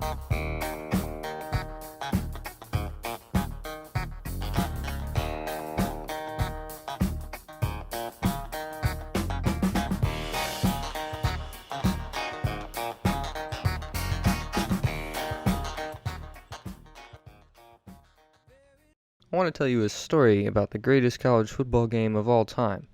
I want to tell you a story about the greatest college football game of all time.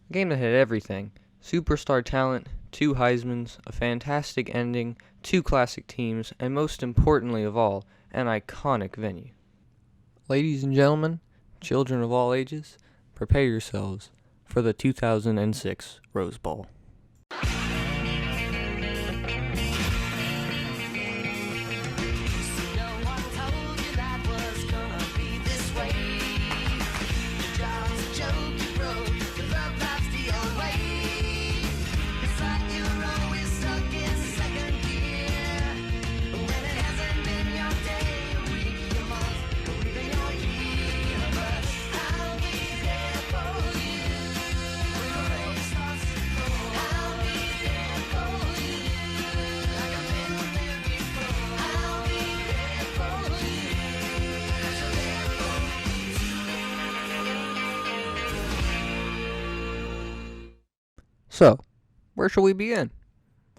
A game that had everything: superstar talent, 2 Heismans, a fantastic ending, 2 classic teams, and most importantly of all, an iconic venue. Ladies and gentlemen, children of all ages, prepare yourselves for the 2006 Rose Bowl. So, where shall we begin?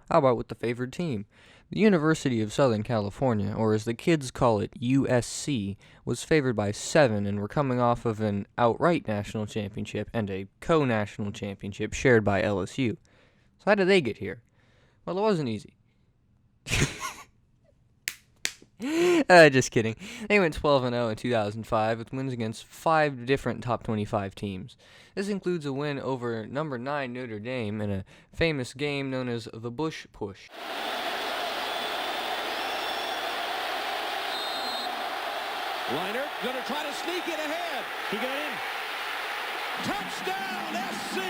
How about with the favored team? The University of Southern California, or as the kids call it, USC, was favored by 7 and were coming off of an outright national championship and a co-national championship shared by LSU. So how did they get here? Well, it wasn't easy. Just kidding. They went 12-0 in 2005 with wins against 5 different top 25 teams. This includes a win over number 9 Notre Dame in a famous game known as the Bush Push. Leinart going to try to sneak it ahead. He got in. Touchdown, SC!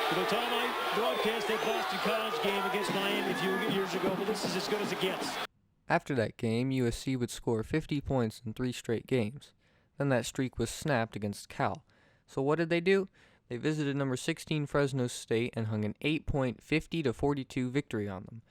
For the time I broadcast that Boston College game against Miami a few years ago, but this is as good as it gets. After that game, USC would score 50 points in 3 straight games. Then that streak was snapped against Cal. So what did they do? They visited number 16 Fresno State and hung an 8-point 50-42 victory on them.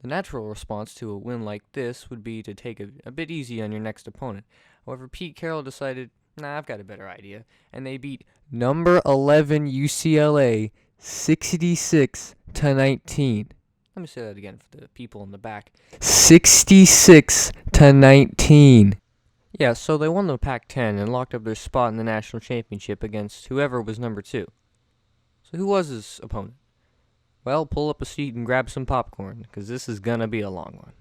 The natural response to a win like this would be to take a bit easy on your next opponent. However, Pete Carroll decided, nah, I've got a better idea, and they beat number 11 UCLA 66-19. Let me say that again for the people in the back. 66-19. Yeah, so they won the Pac-10 and locked up their spot in the national championship against whoever was number 2. So who was his opponent? Well, pull up a seat and grab some popcorn, because this is gonna be a long one.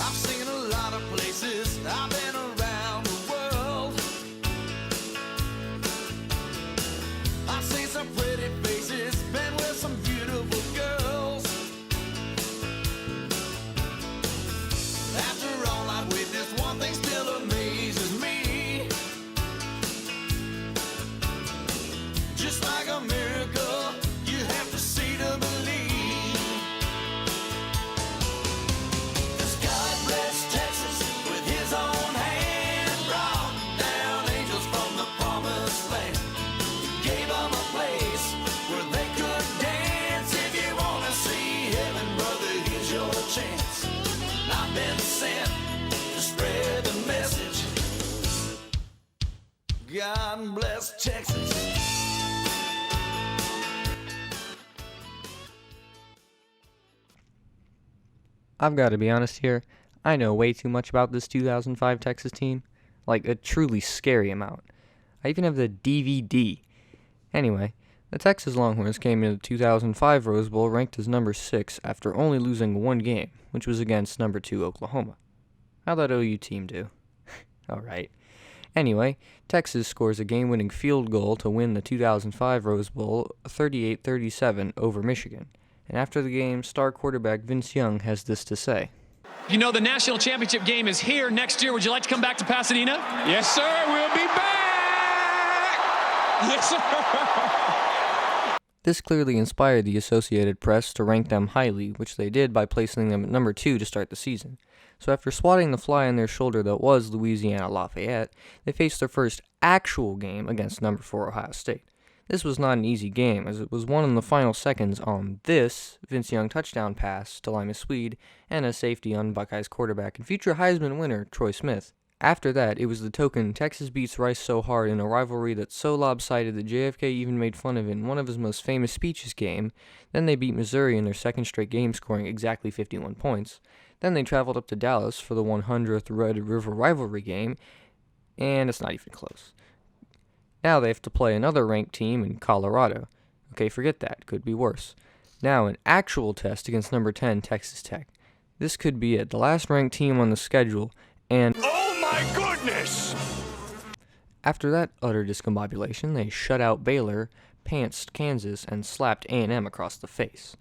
I've seen a lot of places, I've been around the world. I've seen some pretty faces, been with some beautiful girls. After all I've witnessed, one thing still amazes me. Just like a miracle, you have to see to believe. 'Cause God bless Texas with his own hand, brought down angels from the promised land, gave them a place where they could dance. If you want to see heaven, brother, here's your chance. I've been sent to spread the message. God bless Texas. I've got to be honest here, I know way too much about this 2005 Texas team. Like, a truly scary amount. I even have the DVD. Anyway, the Texas Longhorns came into the 2005 Rose Bowl ranked as number 6 after only losing 1 game, which was against number 2 Oklahoma. How'd that OU team do? Alright. Anyway, Texas scores a game-winning field goal to win the 2005 Rose Bowl 38-37 over Michigan. And after the game, star quarterback Vince Young has this to say. You know, the national championship game is here next year. Would you like to come back to Pasadena? Yes, sir, we'll be back! Yes, sir. This clearly inspired the Associated Press to rank them highly, which they did by placing them at number 2 to start the season. So after swatting the fly on their shoulder that was Louisiana Lafayette, they faced their first actual game against number 4 Ohio State. This was not an easy game, as it was won in the final seconds on this Vince Young touchdown pass to Lima Swede and a safety on Buckeyes quarterback and future Heisman winner Troy Smith. After that, it was the token Texas beats Rice so hard in a rivalry that's so lopsided that JFK even made fun of it in one of his most famous speeches game. Then they beat Missouri in their second straight game, scoring exactly 51 points. Then they traveled up to Dallas for the 100th Red River rivalry game, and it's not even close. Now they have to play another ranked team in Colorado. Okay, forget that. Could be worse. Now an actual test against number 10 Texas Tech. This could be it. The last ranked team on the schedule, and Oh my goodness! after that utter discombobulation, they shut out Baylor, pantsed Kansas, and slapped A&M across the face.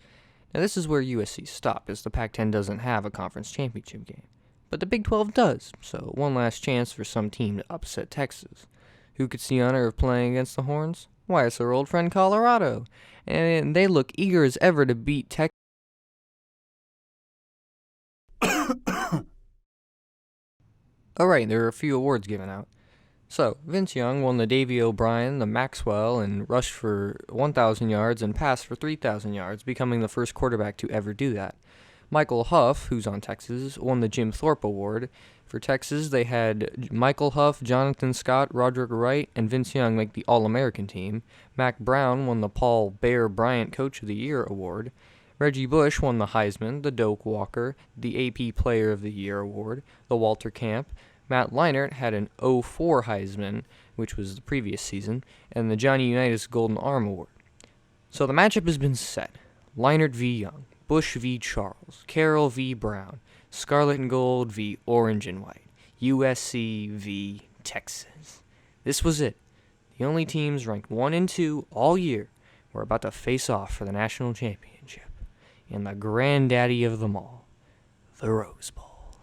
Now this is where USC stopped, as the Pac-10 doesn't have a conference championship game. But the Big 12 does, so one last chance for some team to upset Texas. Who could see honor of playing against the Horns? Why, it's our old friend Colorado. And they look eager as ever to beat Texas. Alright, there are a few awards given out. So, Vince Young won the Davy O'Brien, the Maxwell, and rushed for 1,000 yards and passed for 3,000 yards, becoming the first quarterback to ever do that. Michael Huff, who's on Texas, won the Jim Thorpe Award. For Texas, they had Michael Huff, Jonathan Scott, Roderick Wright, and Vince Young make the All-American team. Mac Brown won the Paul Bear Bryant Coach of the Year Award. Reggie Bush won the Heisman, the Doak Walker, the AP Player of the Year Award, the Walter Camp. Matt Leinart had an 04 Heisman, which was the previous season, and the Johnny Unitas Golden Arm Award. So the matchup has been set. Leinart v. Young, Bush v. Charles, Carroll v. Brown, Scarlet and Gold v. Orange and White, USC v. Texas. This was it. The only teams ranked 1 and 2 all year were about to face off for the national championship in the granddaddy of them all, the Rose Bowl.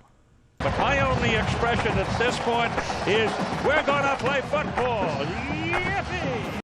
But my only expression at this point is we're going to play football. Yippee!